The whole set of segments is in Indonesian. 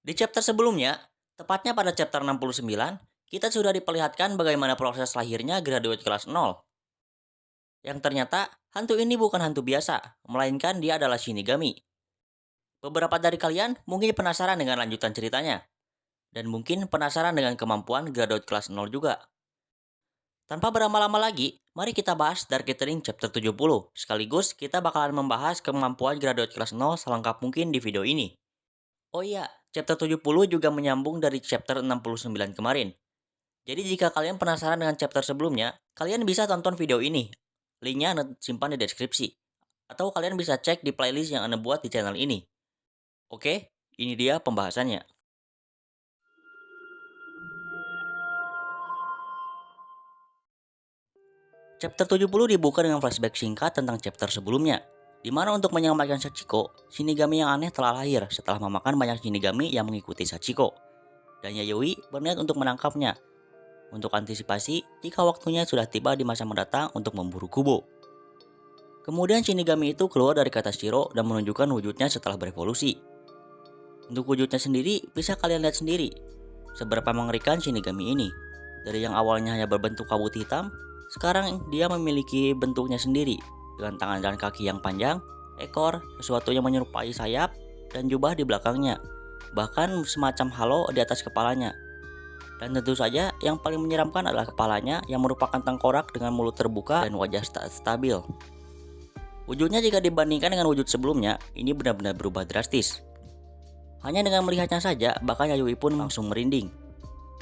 Di chapter sebelumnya, tepatnya pada chapter 69, kita sudah diperlihatkan bagaimana proses lahirnya graduate kelas 0. Yang ternyata, hantu ini bukan hantu biasa, melainkan dia adalah Shinigami. Beberapa dari kalian mungkin penasaran dengan lanjutan ceritanya, dan mungkin penasaran dengan kemampuan graduate kelas 0 juga. Tanpa berlama-lama lagi, mari kita bahas Dark Gathering chapter 70. Sekaligus kita bakalan membahas kemampuan graduate kelas 0 selengkap mungkin di video ini. Oh iya, chapter 70 juga menyambung dari chapter 69 kemarin. Jadi jika kalian penasaran dengan chapter sebelumnya, kalian bisa tonton video ini. Linknya Anda simpan di deskripsi. Atau kalian bisa cek di playlist yang Anda buat di channel ini. Oke, ini dia pembahasannya. Chapter 70 dibuka dengan flashback singkat tentang chapter sebelumnya, di mana untuk menyelamatkan Sachiko, Shinigami yang aneh telah lahir setelah memakan banyak Shinigami yang mengikuti Sachiko. Dan Yayoi berniat untuk menangkapnya, untuk antisipasi jika waktunya sudah tiba di masa mendatang untuk memburu Kubo. Kemudian Shinigami itu keluar dari kata Shiro dan menunjukkan wujudnya setelah berevolusi. Untuk wujudnya sendiri, bisa kalian lihat sendiri seberapa mengerikan Shinigami ini. Dari yang awalnya hanya berbentuk kabut hitam, sekarang dia memiliki bentuknya sendiri, dengan tangan dan kaki yang panjang, ekor, sesuatu yang menyerupai sayap, dan jubah di belakangnya, bahkan semacam halo di atas kepalanya. Dan tentu saja yang paling menyeramkan adalah kepalanya yang merupakan tengkorak dengan mulut terbuka dan wajah stabil. Wujudnya jika dibandingkan dengan wujud sebelumnya, ini benar-benar berubah drastis. Hanya dengan melihatnya saja, bahkan Yayoi pun langsung merinding.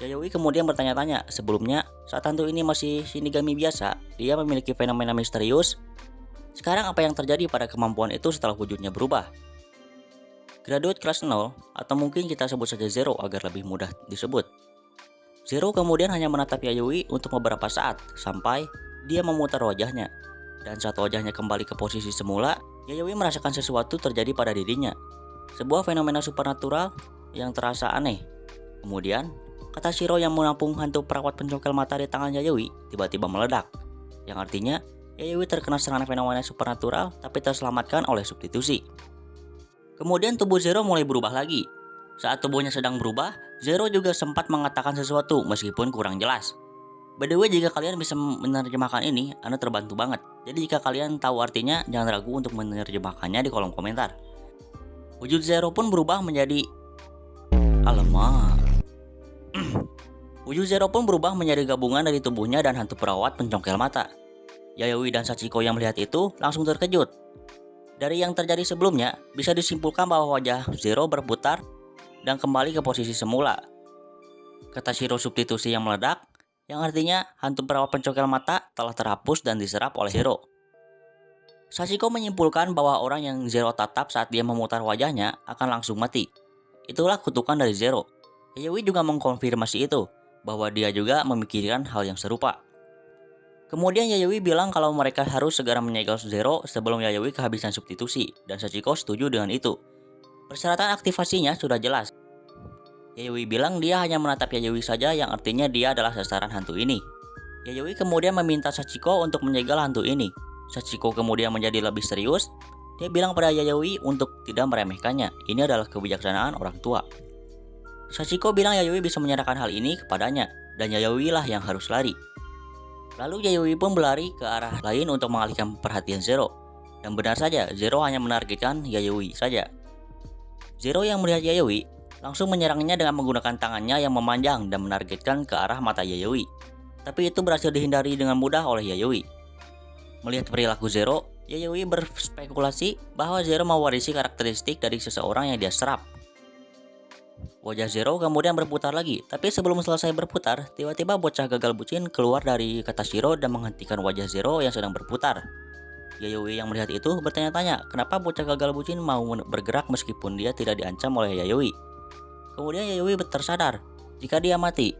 Yayoi kemudian bertanya-tanya, sebelumnya saat hantu ini masih Shinigami biasa, dia memiliki fenomena misterius. Sekarang apa yang terjadi pada kemampuan itu setelah wujudnya berubah? Graduate kelas 0, atau mungkin kita sebut saja Zero agar lebih mudah disebut. Zero kemudian hanya menatap Yayoi untuk beberapa saat, sampai dia memutar wajahnya. Dan saat wajahnya kembali ke posisi semula, Yayoi merasakan sesuatu terjadi pada dirinya. Sebuah fenomena supernatural yang terasa aneh. Kemudian, kata Shiro yang menampung hantu perawat pencongkel mata di tangan Yayoi tiba-tiba meledak. Yang artinya, Yayoi terkena serangan fenomena supernatural tapi terselamatkan oleh substitusi. Kemudian tubuh Zero mulai berubah lagi. Saat tubuhnya sedang berubah, Zero juga sempat mengatakan sesuatu meskipun kurang jelas. By the way, jika kalian bisa menerjemahkan ini, Anda terbantu banget. Jadi jika kalian tahu artinya, jangan ragu untuk menerjemahkannya di kolom komentar. Wujud Zero pun berubah menjadi... Alamak. Wujud Zero pun berubah menjadi gabungan dari tubuhnya dan hantu perawat pencongkel mata. Yayoi dan Sachiko yang melihat itu langsung terkejut. Dari yang terjadi sebelumnya, bisa disimpulkan bahwa wajah Zero berputar dan kembali ke posisi semula. Kata Shiro substitusi yang meledak, yang artinya hantu perawat pencongkel mata telah terhapus dan diserap oleh Zero. Sachiko menyimpulkan bahwa orang yang Zero tatap saat dia memutar wajahnya akan langsung mati. Itulah kutukan dari Zero. Yayoi juga mengkonfirmasi itu, bahwa dia juga memikirkan hal yang serupa. Kemudian Yayoi bilang kalau mereka harus segera menyegel Zero sebelum Yayoi kehabisan substitusi, dan Sachiko setuju dengan itu. Persyaratan aktivasinya sudah jelas. Yayoi bilang dia hanya menatap Yayoi saja, yang artinya dia adalah sasaran hantu ini. Yayoi kemudian meminta Sachiko untuk menyegel hantu ini. Sachiko kemudian menjadi lebih serius. Dia bilang pada Yayoi untuk tidak meremehkannya. Ini adalah kebijaksanaan orang tua. Sachiko bilang Yayoi bisa menyerahkan hal ini kepadanya, dan Yayoi lah yang harus lari. Lalu Yayoi pun berlari ke arah lain untuk mengalihkan perhatian Zero. Dan benar saja, Zero hanya menargetkan Yayoi saja. Zero yang melihat Yayoi langsung menyerangnya dengan menggunakan tangannya yang memanjang dan menargetkan ke arah mata Yayoi. Tapi itu berhasil dihindari dengan mudah oleh Yayoi. Melihat perilaku Zero, Yayoi berspekulasi bahwa Zero mewarisi karakteristik dari seseorang yang dia serap. Wajah Zero kemudian berputar lagi, tapi sebelum selesai berputar, tiba-tiba bocah gagal bucin keluar dari kata Shiro dan menghentikan wajah Zero yang sedang berputar. Yayoi yang melihat itu bertanya-tanya kenapa bocah gagal bucin mau bergerak meskipun dia tidak diancam oleh Yayoi. Kemudian Yayoi tersadar, jika dia mati,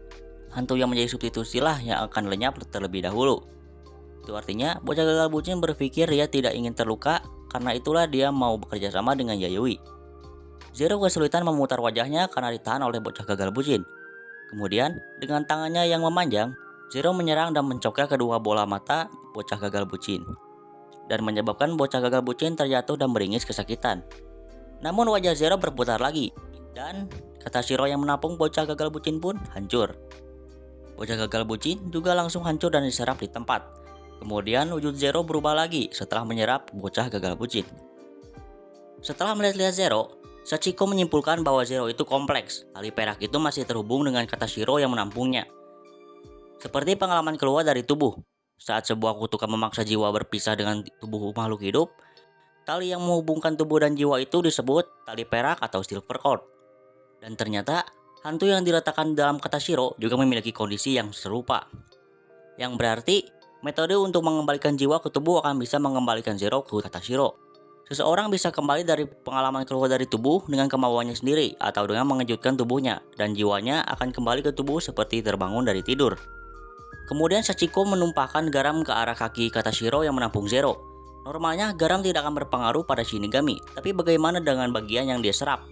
hantu yang menjadi substitusi lah yang akan lenyap terlebih dahulu. Itu artinya bocah gagal bucin berpikir dia tidak ingin terluka, karena itulah dia mau bekerja sama dengan Yayoi. Zero kesulitan memutar wajahnya karena ditahan oleh bocah gagal bucin. Kemudian, dengan tangannya yang memanjang, Zero menyerang dan mencokek kedua bola mata bocah gagal bucin, dan menyebabkan bocah gagal bucin terjatuh dan meringis kesakitan. Namun wajah Zero berputar lagi. Dan Katashiro yang menampung bocah gagal bucin pun hancur. Bocah gagal bucin juga langsung hancur dan diserap di tempat. Kemudian wujud Zero berubah lagi setelah menyerap bocah gagal bucin. Setelah melihat-lihat Zero, Sachiko menyimpulkan bahwa Zero itu kompleks. Tali perak itu masih terhubung dengan Katashiro yang menampungnya. Seperti pengalaman keluar dari tubuh. Saat sebuah kutukan memaksa jiwa berpisah dengan tubuh makhluk hidup, tali yang menghubungkan tubuh dan jiwa itu disebut tali perak atau silver cord. Dan ternyata, hantu yang diletakkan dalam Katashiro juga memiliki kondisi yang serupa. Yang berarti, metode untuk mengembalikan jiwa ke tubuh akan bisa mengembalikan Zero ke Katashiro. Seseorang bisa kembali dari pengalaman keluar dari tubuh dengan kemauannya sendiri atau dengan mengejutkan tubuhnya, dan jiwanya akan kembali ke tubuh seperti terbangun dari tidur. Kemudian Sachiko menumpahkan garam ke arah kaki Katashiro yang menampung Zero. Normalnya garam tidak akan berpengaruh pada Shinigami, tapi bagaimana dengan bagian yang dia serap?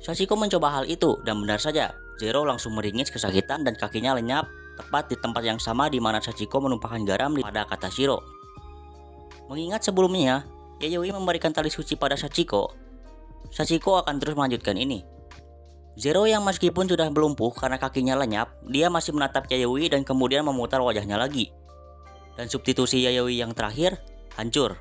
Sachiko mencoba hal itu dan benar saja, Zero langsung meringis kesakitan dan kakinya lenyap tepat di tempat yang sama di mana Sachiko menumpahkan garam pada Katashiro. Mengingat sebelumnya, Yayoi memberikan tali suci pada Sachiko akan terus melanjutkan ini. Zero yang meskipun sudah melumpuh karena kakinya lenyap, dia masih menatap Yayoi dan kemudian memutar wajahnya lagi. Dan substitusi Yayoi yang terakhir, hancur.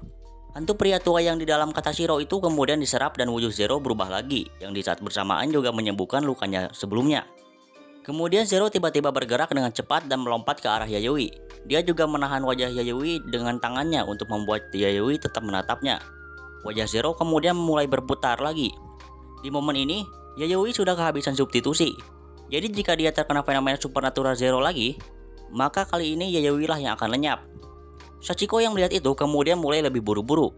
Hantu pria tua yang di dalam Katashiro itu kemudian diserap dan wujud Zero berubah lagi, yang di saat bersamaan juga menyembuhkan lukanya sebelumnya. Kemudian Zero tiba-tiba bergerak dengan cepat dan melompat ke arah Yayoi. Dia juga menahan wajah Yayoi dengan tangannya untuk membuat Yayoi tetap menatapnya. Wajah Zero kemudian mulai berputar lagi. Di momen ini, Yayoi sudah kehabisan substitusi. Jadi jika dia terkena fenomena supernatural Zero lagi, maka kali ini Yayoi lah yang akan lenyap. Sachiko yang melihat itu kemudian mulai lebih buru-buru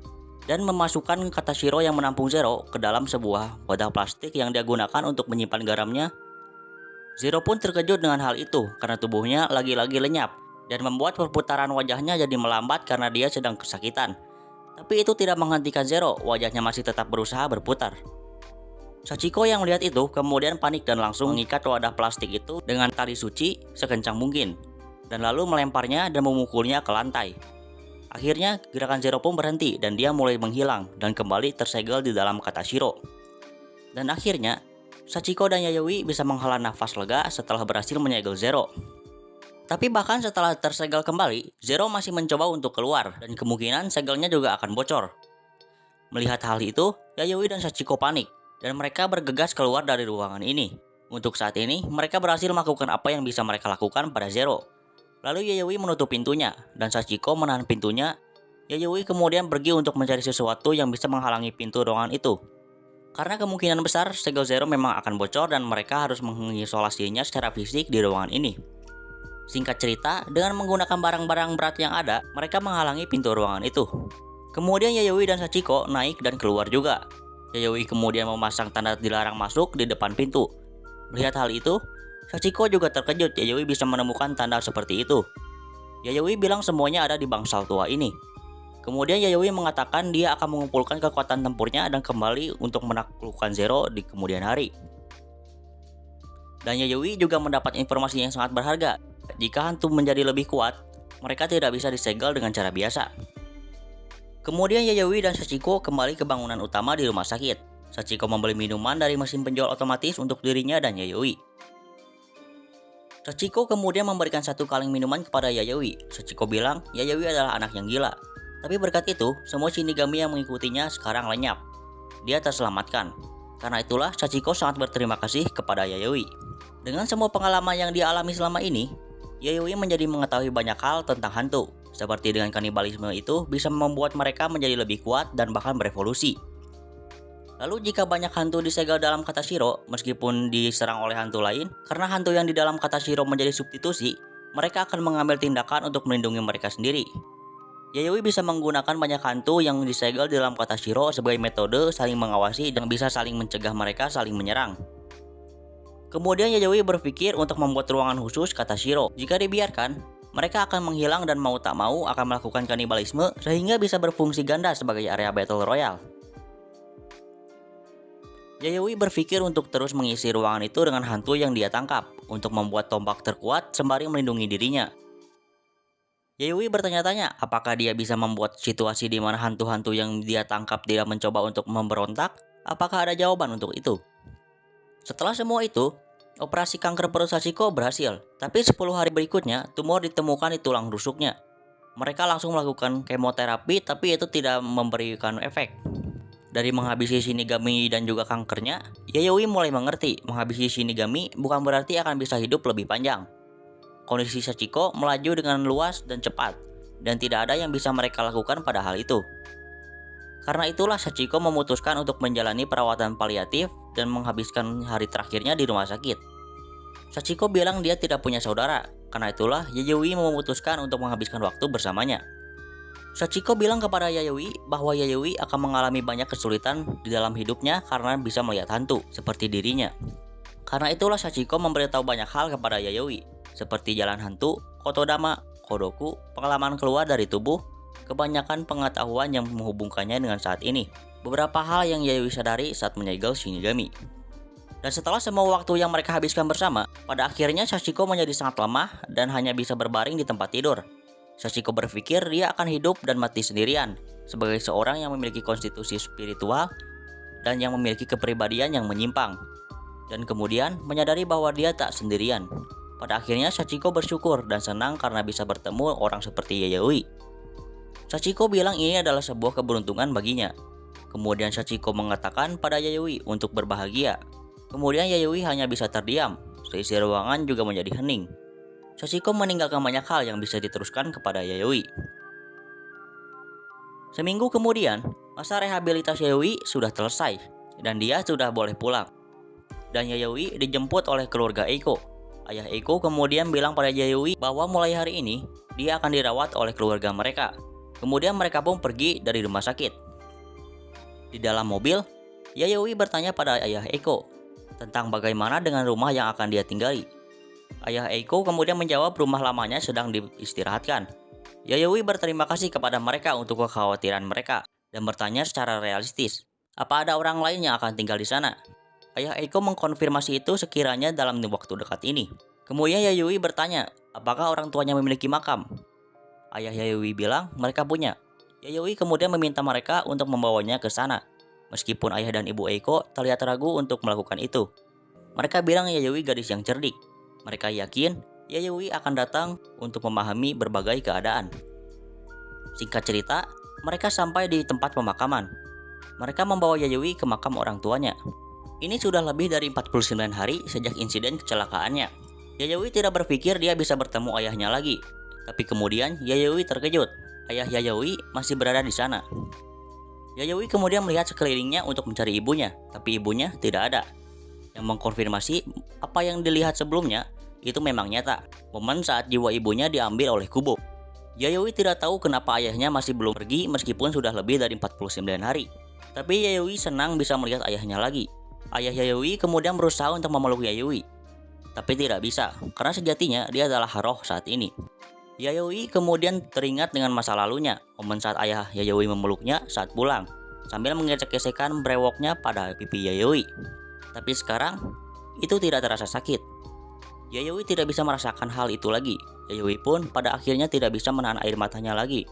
dan memasukkan Katashiro yang menampung Zero ke dalam sebuah wadah plastik yang dia gunakan untuk menyimpan garamnya. Zero pun terkejut dengan hal itu karena tubuhnya lagi-lagi lenyap dan membuat perputaran wajahnya jadi melambat karena dia sedang kesakitan. Tapi itu tidak menghentikan Zero, wajahnya masih tetap berusaha berputar. Sachiko yang melihat itu kemudian panik dan langsung mengikat wadah plastik itu dengan tali suci sekencang mungkin, dan lalu melemparnya dan memukulnya ke lantai. Akhirnya gerakan Zero pun berhenti dan dia mulai menghilang dan kembali tersegel di dalam Katashiro. Dan akhirnya Sachiko dan Yayoi bisa menghela nafas lega setelah berhasil menyegel Zero. Tapi bahkan setelah tersegel kembali, Zero masih mencoba untuk keluar dan kemungkinan segelnya juga akan bocor. Melihat hal itu, Yayoi dan Sachiko panik dan mereka bergegas keluar dari ruangan ini. Untuk saat ini, mereka berhasil melakukan apa yang bisa mereka lakukan pada Zero. Lalu Yayoi menutup pintunya, dan Sachiko menahan pintunya. Yayoi kemudian pergi untuk mencari sesuatu yang bisa menghalangi pintu ruangan itu. Karena kemungkinan besar segel Zero memang akan bocor dan mereka harus mengisolasinya secara fisik di ruangan ini. Singkat cerita, dengan menggunakan barang-barang berat yang ada, mereka menghalangi pintu ruangan itu. Kemudian Yayoi dan Sachiko naik dan keluar juga. Yayoi kemudian memasang tanda dilarang masuk di depan pintu. Melihat hal itu, Sachiko juga terkejut Yayoi bisa menemukan tanda seperti itu. Yayoi bilang semuanya ada di bangsal tua ini. Kemudian Yayoi mengatakan dia akan mengumpulkan kekuatan tempurnya dan kembali untuk menaklukkan Zero di kemudian hari. Dan Yayoi juga mendapat informasi yang sangat berharga. Jika hantu menjadi lebih kuat, mereka tidak bisa disegel dengan cara biasa. Kemudian Yayoi dan Sachiko kembali ke bangunan utama di rumah sakit. Sachiko membeli minuman dari mesin penjual otomatis untuk dirinya dan Yayoi. Sachiko kemudian memberikan satu kaleng minuman kepada Yayoi. Sachiko bilang Yayoi adalah anak yang gila. Tapi berkat itu, semua Shinigami yang mengikutinya sekarang lenyap. Dia terselamatkan. Karena itulah Sachiko sangat berterima kasih kepada Yayoi. Dengan semua pengalaman yang dia alami selama ini, Yayoi menjadi mengetahui banyak hal tentang hantu. Seperti dengan kanibalisme itu bisa membuat mereka menjadi lebih kuat dan bahkan berevolusi. Lalu jika banyak hantu disegel dalam Katashiro meskipun diserang oleh hantu lain, karena hantu yang di dalam Katashiro menjadi substitusi, mereka akan mengambil tindakan untuk melindungi mereka sendiri. Yayoi bisa menggunakan banyak hantu yang disegel di dalam Katashiro sebagai metode saling mengawasi dan bisa saling mencegah mereka saling menyerang. Kemudian Yayoi berpikir untuk membuat ruangan khusus Katashiro. Jika dibiarkan, mereka akan menghilang dan mau tak mau akan melakukan kanibalisme sehingga bisa berfungsi ganda sebagai area battle royale. Yayoi berpikir untuk terus mengisi ruangan itu dengan hantu yang dia tangkap untuk membuat tombak terkuat sembari melindungi dirinya. Yayoi bertanya-tanya apakah dia bisa membuat situasi di mana hantu-hantu yang dia tangkap tidak mencoba untuk memberontak. Apakah ada jawaban untuk itu? Setelah semua itu, operasi kanker perut Sachiko berhasil, tapi 10 hari berikutnya tumor ditemukan di tulang rusuknya. Mereka langsung melakukan kemoterapi tapi itu tidak memberikan efek. Dari menghabisi Shinigami dan juga kankernya, Yayoi mulai mengerti menghabisi Shinigami bukan berarti akan bisa hidup lebih panjang. Kondisi Sachiko melaju dengan luas dan cepat, dan tidak ada yang bisa mereka lakukan pada hal itu. Karena itulah Sachiko memutuskan untuk menjalani perawatan paliatif dan menghabiskan hari terakhirnya di rumah sakit. Sachiko bilang dia tidak punya saudara, karena itulah Yayoi memutuskan untuk menghabiskan waktu bersamanya. Sachiko bilang kepada Yayoi bahwa Yayoi akan mengalami banyak kesulitan di dalam hidupnya karena bisa melihat hantu, seperti dirinya. Karena itulah Sachiko memberitahu banyak hal kepada Yayoi, seperti jalan hantu, kotodama, kodoku, pengalaman keluar dari tubuh, kebanyakan pengetahuan yang menghubungkannya dengan saat ini. Beberapa hal yang Yayoi sadari saat menyegel Shinigami. Dan setelah semua waktu yang mereka habiskan bersama, pada akhirnya Sachiko menjadi sangat lemah dan hanya bisa berbaring di tempat tidur. Sachiko berpikir dia akan hidup dan mati sendirian, sebagai seorang yang memiliki konstitusi spiritual dan yang memiliki kepribadian yang menyimpang. Dan kemudian menyadari bahwa dia tak sendirian. Pada akhirnya Sachiko bersyukur dan senang karena bisa bertemu orang seperti Yayoi. Sachiko bilang ini adalah sebuah keberuntungan baginya. Kemudian Sachiko mengatakan pada Yayoi untuk berbahagia. Kemudian Yayoi hanya bisa terdiam. Seisi ruangan juga menjadi hening. Sachiko meninggalkan banyak hal yang bisa diteruskan kepada Yayoi. Seminggu kemudian, masa rehabilitasi Yayoi sudah selesai dan dia sudah boleh pulang. Dan Yayoi dijemput oleh keluarga Eiko. Ayah Eiko kemudian bilang pada Yayoi bahwa mulai hari ini dia akan dirawat oleh keluarga mereka. Kemudian mereka pun pergi dari rumah sakit. Di dalam mobil, Yayoi bertanya pada ayah Eiko tentang bagaimana dengan rumah yang akan dia tinggali. Ayah Eiko kemudian menjawab rumah lamanya sedang diistirahatkan. Yayoi berterima kasih kepada mereka untuk kekhawatiran mereka dan bertanya secara realistis, apa ada orang lain yang akan tinggal di sana? Ayah Eiko mengkonfirmasi itu sekiranya dalam waktu dekat ini. Kemudian Yayoi bertanya, apakah orang tuanya memiliki makam? Ayah Yayoi bilang mereka punya. Yayoi kemudian meminta mereka untuk membawanya ke sana. Meskipun ayah dan ibu Eiko terlihat ragu untuk melakukan itu. Mereka bilang Yayoi gadis yang cerdik. Mereka yakin Yayoi akan datang untuk memahami berbagai keadaan. Singkat cerita, mereka sampai di tempat pemakaman. Mereka membawa Yayoi ke makam orang tuanya. Ini sudah lebih dari 49 hari sejak insiden kecelakaannya. Yayoi tidak berpikir dia bisa bertemu ayahnya lagi. Tapi kemudian Yayoi terkejut. Ayah Yayoi masih berada di sana. Yayoi kemudian melihat sekelilingnya untuk mencari ibunya, tapi ibunya tidak ada. Yang mengkonfirmasi apa yang dilihat sebelumnya itu memang nyata. Momen saat jiwa ibunya diambil oleh Kubo. Yayoi tidak tahu kenapa ayahnya masih belum pergi meskipun sudah lebih dari 49 hari. Tapi Yayoi senang bisa melihat ayahnya lagi. Ayah Yayoi kemudian berusaha untuk memeluk Yayoi. Tapi tidak bisa, karena sejatinya dia adalah roh saat ini. Yayoi kemudian teringat dengan masa lalunya, momen saat ayah Yayoi memeluknya saat pulang, sambil menggesek-gesekkan brewoknya pada pipi Yayoi. Tapi sekarang, itu tidak terasa sakit. Yayoi tidak bisa merasakan hal itu lagi. Yayoi pun pada akhirnya tidak bisa menahan air matanya lagi.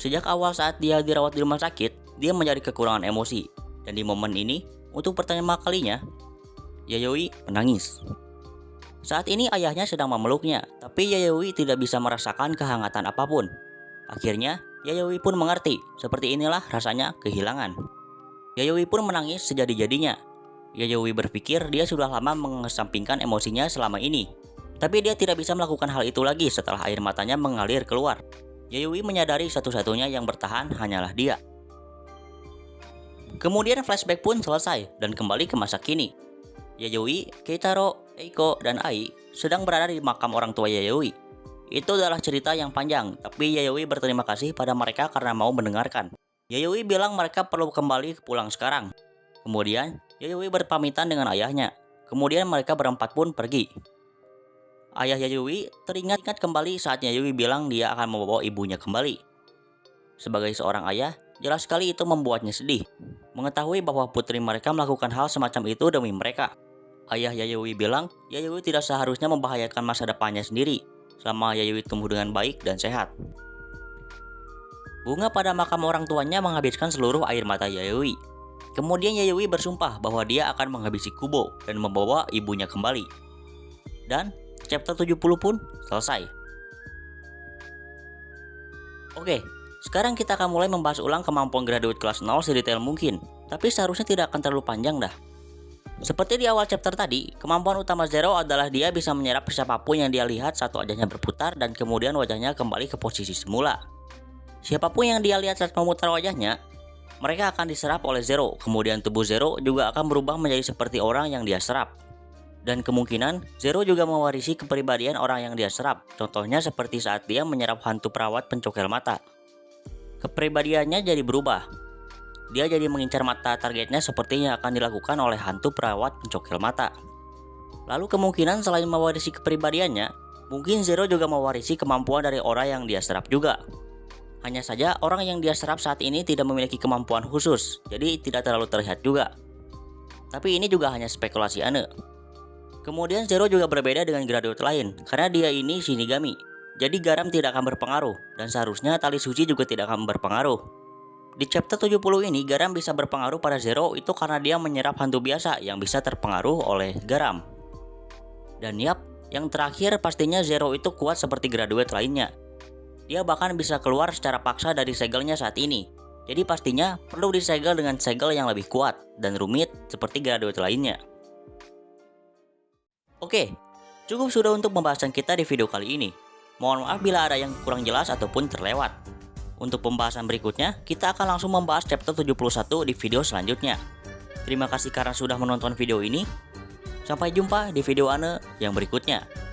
Sejak awal saat dia dirawat di rumah sakit, dia menjadi kekurangan emosi. Dan di momen ini, untuk pertama kalinya, Yayoi menangis. Saat ini ayahnya sedang memeluknya, tapi Yayoi tidak bisa merasakan kehangatan apapun. Akhirnya, Yayoi pun mengerti, seperti inilah rasanya kehilangan. Yayoi pun menangis sejadi-jadinya. Yayoi berpikir dia sudah lama mengesampingkan emosinya selama ini. Tapi dia tidak bisa melakukan hal itu lagi setelah air matanya mengalir keluar. Yayoi menyadari satu-satunya yang bertahan hanyalah dia. Kemudian flashback pun selesai dan kembali ke masa kini. Yayoi, Keitaro, Eiko, dan Ai sedang berada di makam orang tua Yayoi. Itu adalah cerita yang panjang, tapi Yayoi berterima kasih pada mereka karena mau mendengarkan. Yayoi bilang mereka perlu kembali pulang sekarang. Kemudian, Yayoi berpamitan dengan ayahnya. Kemudian mereka berempat pun pergi. Ayah Yayoi teringat kembali saat Yayoi bilang dia akan membawa ibunya kembali. Sebagai seorang ayah, jelas sekali itu membuatnya sedih. Mengetahui bahwa putri mereka melakukan hal semacam itu demi mereka. Ayah Yayoi bilang, Yayoi tidak seharusnya membahayakan masa depannya sendiri selama Yayoi tumbuh dengan baik dan sehat. Bunga pada makam orang tuanya menghabiskan seluruh air mata Yayoi. Kemudian Yayoi bersumpah bahwa dia akan menghabisi Kubo dan membawa ibunya kembali. Dan chapter 70 pun selesai. Oke, sekarang kita akan mulai membahas ulang kemampuan graduate kelas 0 sedetail mungkin, tapi seharusnya tidak akan terlalu panjang dah. Seperti di awal chapter tadi, kemampuan utama Zero adalah dia bisa menyerap siapapun yang dia lihat saat wajahnya berputar dan kemudian wajahnya kembali ke posisi semula. Siapapun yang dia lihat saat memutar wajahnya, mereka akan diserap oleh Zero, kemudian tubuh Zero juga akan berubah menjadi seperti orang yang dia serap. Dan kemungkinan Zero juga mewarisi kepribadian orang yang dia serap, contohnya seperti saat dia menyerap hantu perawat pencokel mata. Kepribadiannya jadi berubah. Dia jadi mengincar mata targetnya seperti yang akan dilakukan oleh hantu perawat pencokel mata. Lalu kemungkinan selain mewarisi kepribadiannya, mungkin Zero juga mewarisi kemampuan dari orang yang dia serap juga. Hanya saja orang yang dia serap saat ini tidak memiliki kemampuan khusus, jadi tidak terlalu terlihat juga. Tapi ini juga hanya spekulasi Ane. Kemudian Zero juga berbeda dengan graduate lain, karena dia ini Shinigami. Jadi garam tidak akan berpengaruh, dan seharusnya tali suci juga tidak akan berpengaruh. Di chapter 70 ini garam bisa berpengaruh pada Zero itu karena dia menyerap hantu biasa yang bisa terpengaruh oleh garam. Dan yap, yang terakhir pastinya Zero itu kuat seperti graduate lainnya. Dia bahkan bisa keluar secara paksa dari segelnya saat ini. Jadi pastinya perlu disegel dengan segel yang lebih kuat dan rumit seperti graduate lainnya. Oke, cukup sudah untuk pembahasan kita di video kali ini. Mohon maaf bila ada yang kurang jelas ataupun terlewat. Untuk pembahasan berikutnya, kita akan langsung membahas chapter 71 di video selanjutnya. Terima kasih karena sudah menonton video ini. Sampai jumpa di video Ane yang berikutnya.